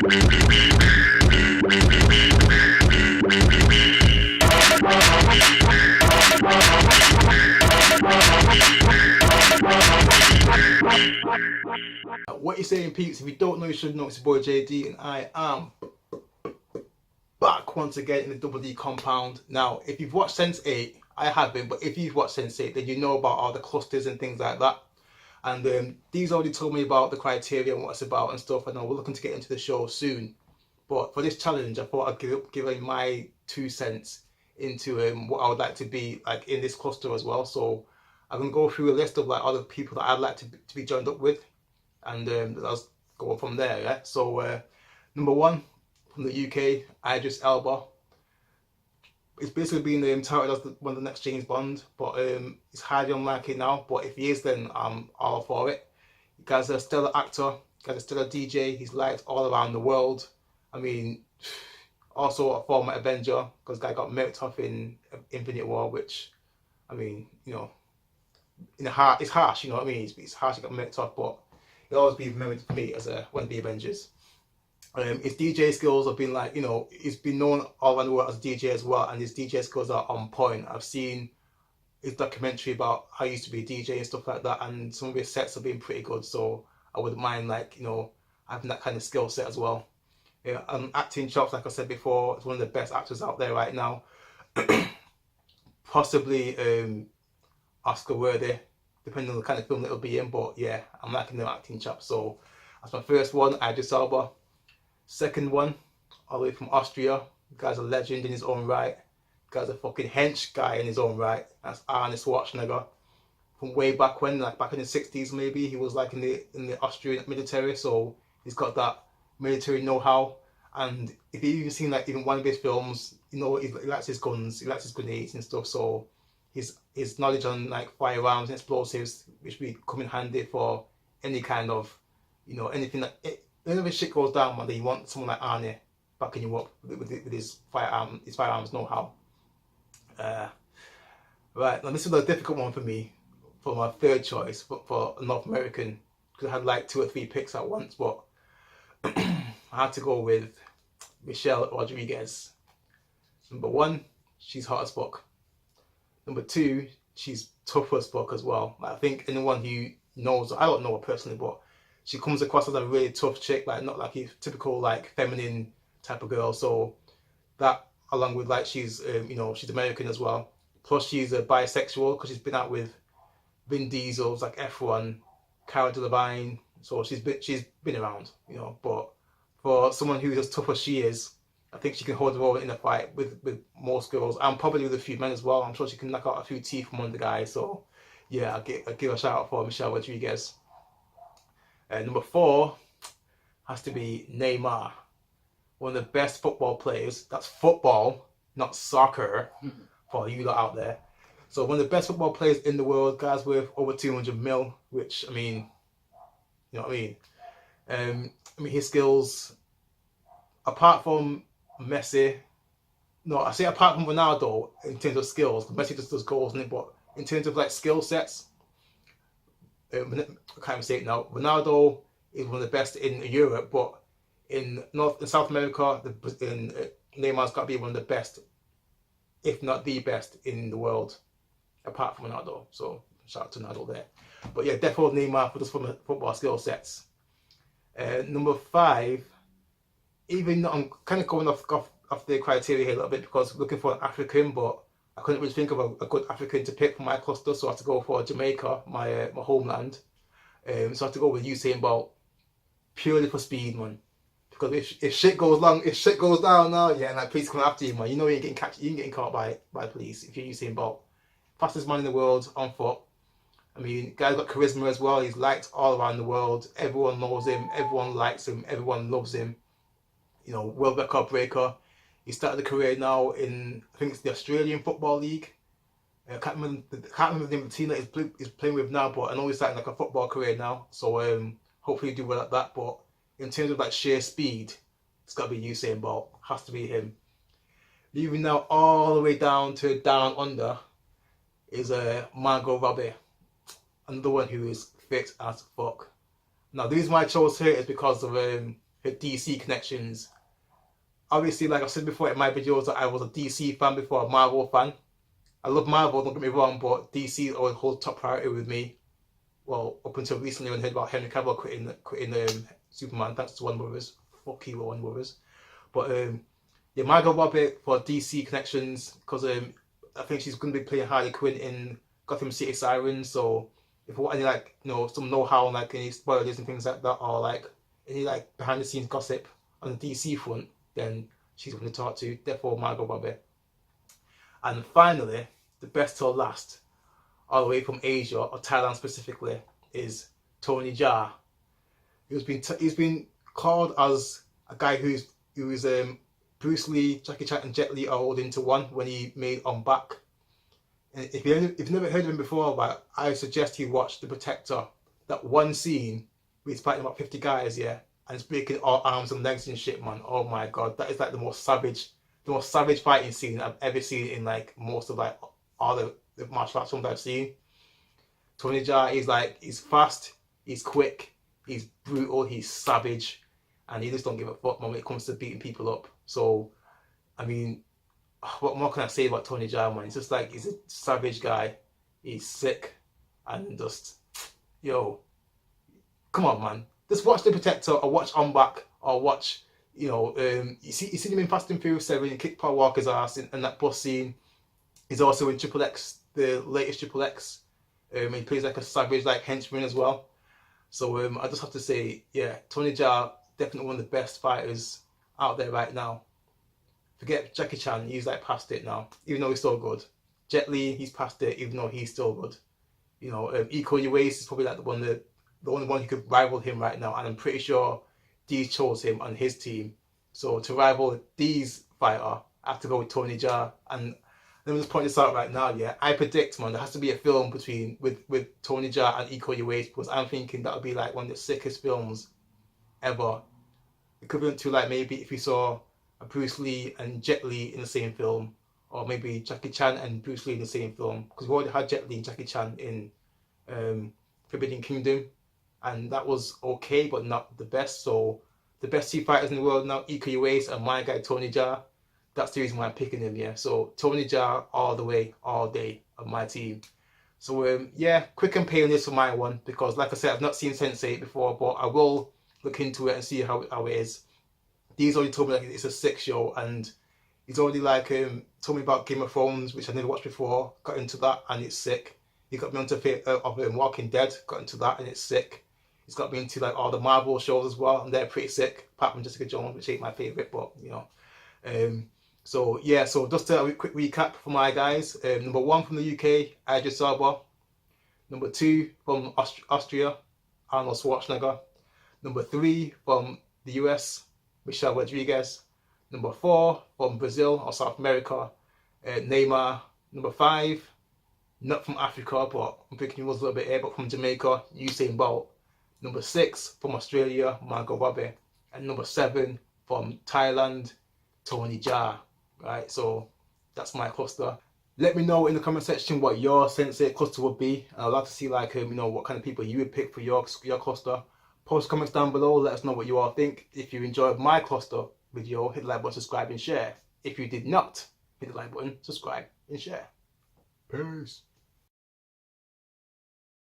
What you saying, peeps? If you don't know, you should know. It's your boy JD, and I am back once again in the Double D compound. Now, if you've watched Sense8, I haven't, but if you've watched Sense8, then you know about all the clusters and things like that. And these already told me about the criteria and what it's about and stuff, and we're looking to get into the show soon. But for this challenge, I thought I'd give my 2 cents into what I would like to be like in this cluster as well. So I'm gonna go through a list of like other people that I'd like to be joined up with, and let's go from there. Yeah. So number 1 from the UK, Idris Elba. It's basically been touted as one of the next James Bond, but it's highly unlikely now. But if he is, then I'm all for it. The guy's a stellar actor. The guy's a stellar DJ. He's liked all around the world. I mean, also a former Avenger, because the guy got murked off in Infinite War, which, I mean, you know, it's harsh, you know what I mean? It's harsh, he got murked off, but he'll always be remembered for me as one of the Avengers. His DJ skills have been like, you know, he's been known all around the world as a DJ as well, and his DJ skills are on point. I've seen his documentary about how he used to be a DJ and stuff like that, and some of his sets have been pretty good, so I wouldn't mind, like, you know, having that kind of skill set as well. Yeah, acting chops, like I said before, is one of the best actors out there right now. Possibly Oscar worthy, depending on the kind of film that it'll be in, but yeah, I'm liking the acting chops. So that's my first one, Idris Elba. Second one, all the way from Austria. The guy's a legend in his own right. The guy's a fucking hench guy in his own right. That's Arnold Schwarzenegger. From way back when, like back in the 60s maybe, he was like in the Austrian military, so he's got that military know-how. And if you've even seen like even one of his films, you know, he likes his guns, he likes his grenades and stuff, so his knowledge on like firearms and explosives, which will come in handy for any kind of, you know, anything that whenever shit goes down, man, then you want someone like Arnie backing you up with his firearms know-how. Right, now this is a difficult one for me, for my third choice, but for a North American, because I had like 2 or 3 picks at once, but I had to go with Michelle Rodriguez. Number 1, she's hot as fuck. Number 2, she's tough as fuck as well. Like, I think anyone who knows, I don't know her personally, but she comes across as a really tough chick, like not like a typical like feminine type of girl. So that, along with like she's you know, she's American as well. Plus she's a bisexual, because she's been out with Vin Diesel's like F1, Cara Delevingne. So she's been around, you know. But for someone who's as tough as she is, I think she can hold her own in a fight with most girls, and probably with a few men as well. I'm sure she can knock out a few teeth from one of the guys. So yeah, I'll give a shout out for Michelle Rodriguez. Number 4 has to be Neymar, one of the best football players. That's football, not soccer, for you lot out there. So one of the best football players in the world, guys worth over 200 mil, which, I mean, you know what I mean? I mean, his skills, apart from Messi, no, I say apart from Ronaldo in terms of skills, Messi just does goals in it, but in terms of like skill sets, I can't even say it now. Ronaldo is one of the best in Europe, but in South America, Neymar's got to be one of the best, if not the best, in the world, apart from Ronaldo. So shout out to Ronaldo there. But yeah, definitely Neymar for just football skill sets. Number 5, even though I'm kind of going off the criteria here a little bit, because I'm looking for an African, but I couldn't really think of a good African to pick for my cluster, so I had to go for Jamaica, my homeland. So I had to go with Usain Bolt, purely for speed, man. Because if shit goes down now, yeah, and like police come after you, man, you know you ain't getting caught by police if you're Usain Bolt. Fastest man in the world on foot. I mean, guy's got charisma as well. He's liked all around the world. Everyone knows him. Everyone likes him. Everyone loves him. You know, world record breaker. He started a career now in, I think it's the Australian Football League. I can't remember the name of the team that he's playing with now, but I know he's starting like a football career now. So hopefully he do well at that. But in terms of like sheer speed, it's got to be Usain Bolt. Has to be him. Leaving now all the way down to down under is Margot Robbie. Another one who is fit as fuck. Now the reason why I chose her is because of her her DC connections. Obviously, like I said before in my videos, that I was a DC fan before a Marvel fan. I love Marvel, don't get me wrong, but DC always holds top priority with me. Well, up until recently when I heard about Henry Cavill quitting Superman, thanks to Warner Brothers. Fuck you, Warner Brothers. But yeah, Margot Robbie for DC connections, because I think she's going to be playing Harley Quinn in Gotham City Sirens. So if you want any like some know-how, like any spoilers and things like that, or like any like behind the scenes gossip on the DC front, then she's going to talk to. Therefore, Margot Robbie. And finally, the best till last, all the way from Asia or Thailand specifically, is Tony Jaa. He's been called as a guy who's Bruce Lee, Jackie Chan, and Jet Li are all into one when he made On Back. And if you've never heard of him before, but I suggest you watch The Protector. That one scene where he's fighting about 50 guys, yeah, and he's breaking all arms and legs and shit, man. Oh my god, that is like the most savage fighting scene I've ever seen in like most of like all the martial arts films I've seen. Tony Jaa, he's fast, he's quick, he's brutal, he's savage, and he just don't give a fuck when it comes to beating people up. So, I mean, what more can I say about Tony Jaa, man? It's just like, he's a savage guy, he's sick, and just, yo, come on, man. Just watch The Protector, or watch On Back, or watch, you see him in Fast and Furious 7, he kicked Paul Walker's ass in that bus scene. He's also in Triple X, the latest Triple X. He plays like a savage, like henchman as well. So I just have to say, yeah, Tony Jaa, definitely one of the best fighters out there right now. Forget Jackie Chan, he's like past it now, even though he's still good. Jet Li, he's past it, even though he's still good. Iko Uwais is probably like the only one who could rival him right now, and I'm pretty sure Deez chose him on his team. So to rival Deez fighter, I have to go with Tony Jaa. And let me just point this out right now, yeah. I predict, man, there has to be a film with Tony Jaa and Iko Uwais, because I'm thinking that would be like one of the sickest films ever. Equivalent to like maybe if you saw a Bruce Lee and Jet Li in the same film, or maybe Jackie Chan and Bruce Lee in the same film, because we already had Jet Li and Jackie Chan in Forbidden Kingdom, and that was okay, but not the best. So the best two fighters in the world now, Iko Uwais and my guy Tony Jaa. That's the reason why I'm picking him, yeah. So Tony Jaa all the way, all day of my team. So yeah, quick and painless for my one, because like I said, I've not seen Sense8 before, but I will look into it and see how it is. Deez already told me like it's a sick show, and he's already like told me about Game of Thrones, which I never watched before. Got into that, and it's sick. He got me onto Walking Dead, got into that, and it's sick. He's got me into like all the Marvel shows as well, and they're pretty sick. Apart from Jessica Jones, which ain't my favorite, but So yeah, so just a quick recap for my guys. Number 1 from the UK, Idris Elba. Number 2 from Austria, Arnold Schwarzenegger. Number 3 from the US, Michelle Rodriguez. Number 4 from Brazil or South America, Neymar. Number 5, not from Africa, but I'm thinking he was a little bit here, but from Jamaica, Usain Bolt. Number 6 from Australia, Margot Robbie. And number 7 from Thailand, Tony Jaa. Right, so that's my cluster. Let me know in the comment section what your Sense8 cluster would be. I'd like to see like what kind of people you would pick for your cluster. Post comments down below, let us know what you all think. If you enjoyed my cluster video, hit the like button, subscribe and share. If you did not, hit the like button, subscribe and share. Peace.